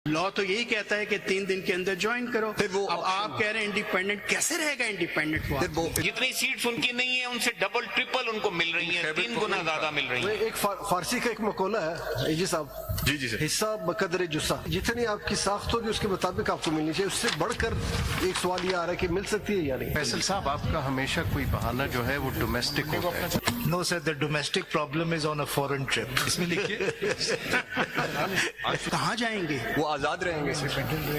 Law तो यही कहता है कि 3 दिन के अंदर ज्वाइन करो। अब आप कह रहे हैं इंडिपेंडेंट, कैसे रहेगा इंडिपेंडेंट वो? जितनी सीट्स उनकी नहीं है उनसे डबल ट्रिपल उनको मिल रही है, 3 गुना ज्यादा मिल रही है। एक फारसी का एक मकौला है जी साहब, जी सर, हिस्सा बकदर जुस्सा, जितनी आपकी साख्त होगी उसके मुताबिक आपको मिलनी चाहिए। उससे बढ़कर एक सवाल ये आ रहा है कि मिल सकती है या नहीं। फैसल साहब, आपका हमेशा कोई बहाना जो है वो डोमेस्टिक होता है। No sir, the domestic problem is on a foreign trip. इसमें लिखिए कहाँ जाएंगे? वो आजाद रहेंगे सर,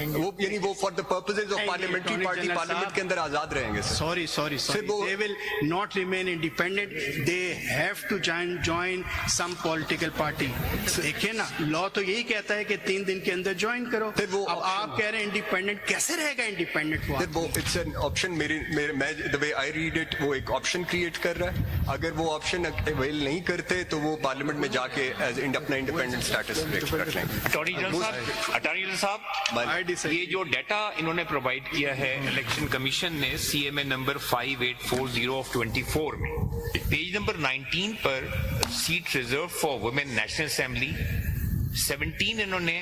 वो यानी वो for the purposes of parliamentary party parliament के अंदर आजाद रहेंगे sir. Sorry. They will not remain independent. They have to join some political party. देखिए ना, लॉ तो यही कहता है कि 3 दिन के अंदर ज्वाइन करो। अब आप कह रहे हैं इंडिपेंडेंट, कैसे रहेगा इंडिपेंडेंट वो? इट्स एन ऑप्शन, मैं the way I read it, वो एक ऑप्शन क्रिएट कर रहा है। अगर वो ऑप्शन अवेल नहीं करते तो वो पार्लियामेंट में जाके एज अपना इंडिपेंडेंट स्टेटस रख लेंगे। अटॉर्नी जनरल साहब, ये जो डाटा इन्होंने प्रोवाइड किया है इलेक्शन कमीशन ने CMA नंबर 5840 ऑफ 24 में, पेज नंबर 19 पर seat reserve for women national assembly 17 इन्होंने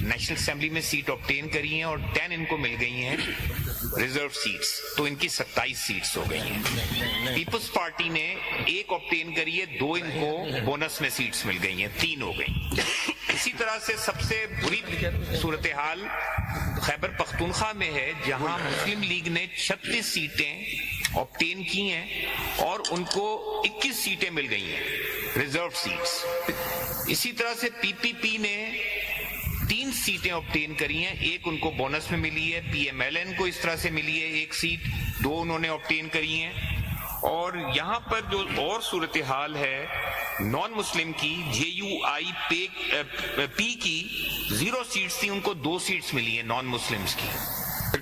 नेशनल असेंबली में सीट ऑब्टेन करी हैं और 10 इनको मिल गई हैं रिजर्व सीट्स, तो इनकी 27 सीट्स हो गई हैं। पीपल्स पार्टी ने 1 ऑब्टेन करी है, 2 इनको बोनस में सीट्स मिल गई हैं, 3 हो गई। इसी तरह से सबसे बुरी सूरत हाल खैबर पख्तूनख्वा में है, जहां मुस्लिम लीग ने 36 सीटें ऑब्टेन की हैं और उनको 21 सीटें मिल गई हैं रिजर्व सीट्स। इसी तरह से PPP ने 3 सीटें ऑब्टेन करी हैं, 1 उनको बोनस में मिली है, PMLN को इस तरह से मिली है 1 सीट, 2 उन्होंने ऑब्टेन करी हैं। और यहाँ पर जो और सूरत हाल है नॉन मुस्लिम की, JUIP की 0 सीट्स थी, उनको 2 सीट्स मिली है नॉन मुस्लिम्स की।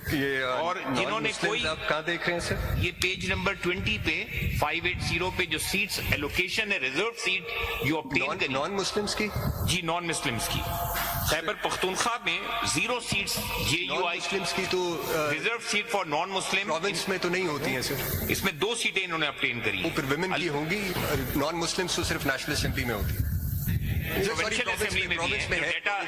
ये और जिन्होंने कोई, आप कहाँ देख रहे हैं सर? ये पेज नंबर 20 पे 580 पे जो सीट्स एलोकेशन है, रिजर्व सीट जो ऑब्टेन करी नॉन मुस्लिम्स की, जी नॉन मुस्लिम्स की, खैबर पख्तूनख्वा में 0 सीट्स JUI मुस्लिम्स की तो reserve seat for non Muslim province में तो नहीं होती हैं सर। इसमें 2 सीटें इन्होंने ऑब्टेन करी वो फिर विमेन की होंगी, नॉन मुस्लिम्स तो सिर्फ नेशनल असेंबली में होती है। प्रोविंशियल असेंबली में भी है,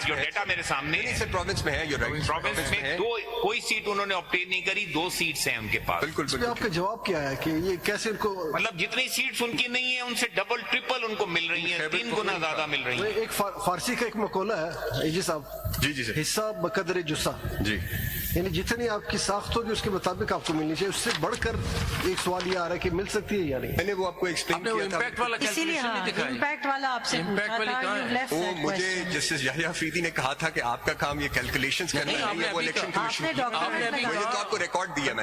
जो डेटा मेरे सामने है सर, प्रोविंस में है, you're right, प्रोविंस में कोई सीट उन्होंने ऑब्टेन नहीं करी, 2 सीट्स हैं उनके पास। बिल्कुल। आपका जवाब क्या है कि ये कैसे इनको, मतलब जितनी सीट्स उनकी नहीं है उनसे डबल ट्रिपल उनको मिल रही है, 3 गुना ज्यादा मिल रही है। एक फारसी का एक मकौला है जी साहब, जी सर, हिस्सा बकदर जुस्सा, जी, यानी जितनी आपकी साख्त होगी उसके मुताबिक आपको मिलनी चाहिए। उससे बढ़कर एक सवाल ये आ रहा है कि मिल सकती है या नहीं। मैंने वो आपको एक्सप्लेन किया था, इम्पैक्ट वाला इम्पैक्ट वाला आपसे वो मुझे जस्टिस याह्या अफरीदी ने कहा था कि आपका काम ये कैलकुलेशंस करना है, वो इलेक्शन कमीशन, मुझे तो आपको रिकॉर्ड दिया मैंने।